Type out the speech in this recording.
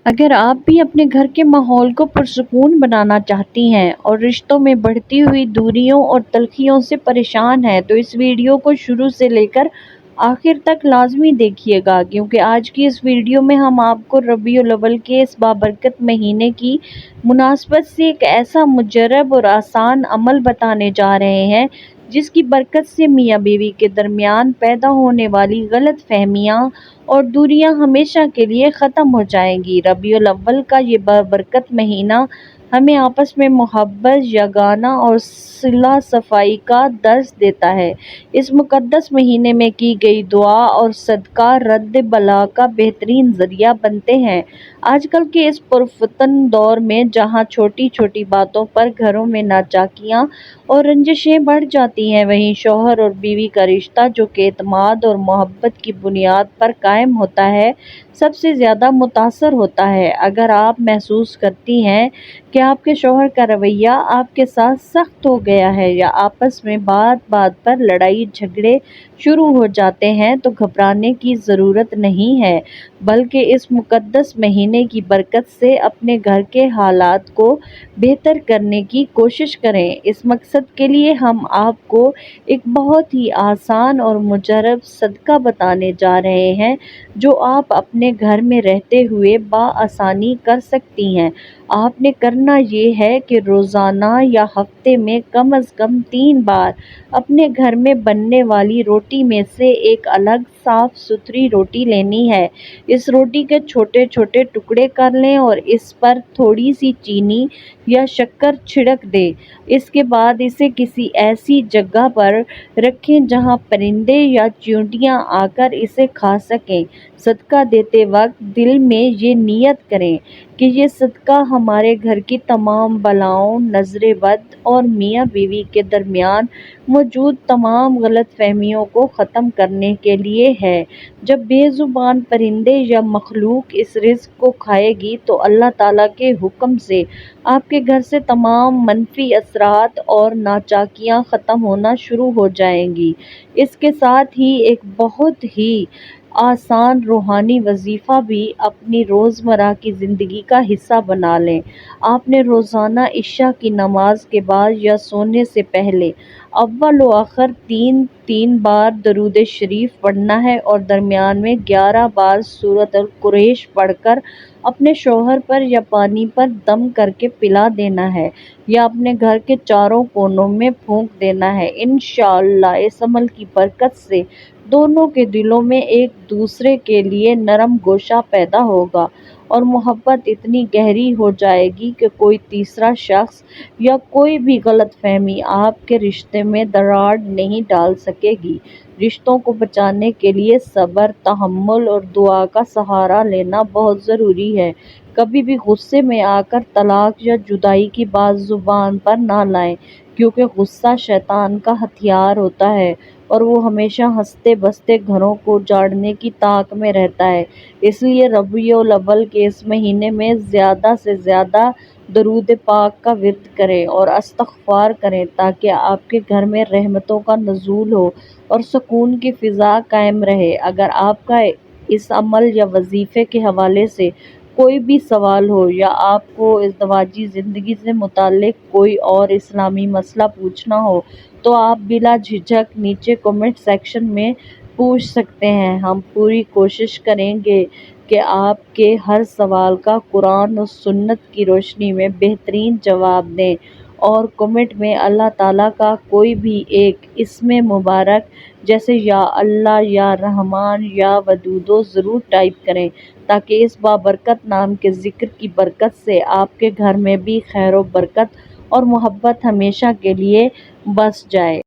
اگر آپ بھی اپنے گھر کے ماحول کو پرسکون بنانا چاہتی ہیں اور رشتوں میں بڑھتی ہوئی دوریوں اور تلخیوں سے پریشان ہیں تو اس ویڈیو کو شروع سے لے کر آخر تک لازمی دیکھیے گا، کیونکہ آج کی اس ویڈیو میں ہم آپ کو ربیع الاول کے اس بابرکت مہینے کی مناسبت سے ایک ایسا مجرب اور آسان عمل بتانے جا رہے ہیں جس کی برکت سے میاں بیوی کے درمیان پیدا ہونے والی غلط فہمیاں اور دوریاں ہمیشہ کے لیے ختم ہو جائیں گی۔ ربیع الاول کا یہ بابرکت مہینہ ہمیں آپس میں محبت، یگانہ اور صلہ صفائی کا درس دیتا ہے۔ اس مقدس مہینے میں کی گئی دعا اور صدقہ رد بلا کا بہترین ذریعہ بنتے ہیں۔ آج کل کے اس پرفتن دور میں جہاں چھوٹی چھوٹی باتوں پر گھروں میں ناچاکیاں اور رنجشیں بڑھ جاتی ہیں، وہیں شوہر اور بیوی کا رشتہ جو کہ اعتماد اور محبت کی بنیاد پر قائم ہوتا ہے، سب سے زیادہ متاثر ہوتا ہے۔ اگر آپ محسوس کرتی ہیں کہ آپ کے شوہر کا رویہ آپ کے ساتھ سخت ہو گیا ہے یا آپس میں بات بات پر لڑائی جھگڑے شروع ہو جاتے ہیں تو گھبرانے کی ضرورت نہیں ہے، بلکہ اس مقدس مہینے کی برکت سے اپنے گھر کے حالات کو بہتر کرنے کی کوشش کریں۔ اس مقصد کے لیے ہم آپ کو ایک بہت ہی آسان اور مجرب صدقہ بتانے جا رہے ہیں جو آپ اپنے گھر میں رہتے ہوئے بآسانی کر سکتی ہیں۔ آپ نے کرنا یہ ہے کہ روزانہ یا ہفتے میں کم از کم 3 بار اپنے گھر میں بننے والی روٹی میں سے ایک الگ صاف ستھری روٹی لینی ہے۔ اس روٹی کے چھوٹے چھوٹے ٹکڑے کر لیں اور اس پر تھوڑی سی چینی یا شکر چھڑک دیں۔ اس کے بعد اسے کسی ایسی جگہ پر رکھیں جہاں پرندے یا چیونٹیاں آ کر اسے کھا سکیں۔ صدقہ دیتے وقت دل میں یہ نیت کریں کہ یہ صدقہ ہمارے گھر کی تمام بلاؤں، نظر بد اور میاں بیوی کے درمیان موجود تمام غلط فہمیوں کو ختم کرنے کے لیے ہے۔ جب بے زبان پرندے یا مخلوق اس رزق کو کھائے گی تو اللہ تعالیٰ کے حکم سے آپ کے گھر سے تمام منفی اثرات اور ناچاکیاں ختم ہونا شروع ہو جائیں گی۔ اس کے ساتھ ہی ایک بہت ہی آسان روحانی وظیفہ بھی اپنی روزمرہ کی زندگی کا حصہ بنا لیں۔ آپ نے روزانہ عشاء کی نماز کے بعد یا سونے سے پہلے اول و آخر 3 بار درود شریف پڑھنا ہے اور درمیان میں 11 بار سورۃ قریش پڑھ کر اپنے شوہر پر یا پانی پر دم کر کے پلا دینا ہے یا اپنے گھر کے چاروں کونوں میں پھونک دینا ہے۔ انشاءاللہ اس عمل کی برکت سے دونوں کے دلوں میں ایک دوسرے کے لیے نرم گوشہ پیدا ہوگا اور محبت اتنی گہری ہو جائے گی کہ کوئی تیسرا شخص یا کوئی بھی غلط فہمی آپ کے رشتے میں دراڑ نہیں ڈال سکے گی۔ رشتوں کو بچانے کے لیے صبر، تحمل اور دعا کا سہارا لینا بہت ضروری ہے۔ کبھی بھی غصے میں آ کر طلاق یا جدائی کی بات زبان پر نہ لائیں، کیونکہ غصہ شیطان کا ہتھیار ہوتا ہے اور وہ ہمیشہ ہنستے بستے گھروں کو اجاڑنے کی طاق میں رہتا ہے۔ اس لیے ربیع الاول کے اس مہینے میں زیادہ سے زیادہ درود پاک کا ورد کریں اور استغفار کریں تاکہ آپ کے گھر میں رحمتوں کا نزول ہو اور سکون کی فضا قائم رہے۔ اگر آپ کا اس عمل یا وظیفے کے حوالے سے کوئی بھی سوال ہو یا آپ کو ازدواجی زندگی سے متعلق کوئی اور اسلامی مسئلہ پوچھنا ہو تو آپ بلا جھجک نیچے کمنٹ سیکشن میں پوچھ سکتے ہیں۔ ہم پوری کوشش کریں گے کہ آپ کے ہر سوال کا قرآن و سنت کی روشنی میں بہترین جواب دیں، اور کمنٹ میں اللہ تعالیٰ کا کوئی بھی ایک اسم مبارک جیسے یا اللہ، یا رحمان، یا ودود ضرور ٹائپ کریں تاکہ اس بابرکت نام کے ذکر کی برکت سے آپ کے گھر میں بھی خیر و برکت اور محبت ہمیشہ کے لیے بس جائے۔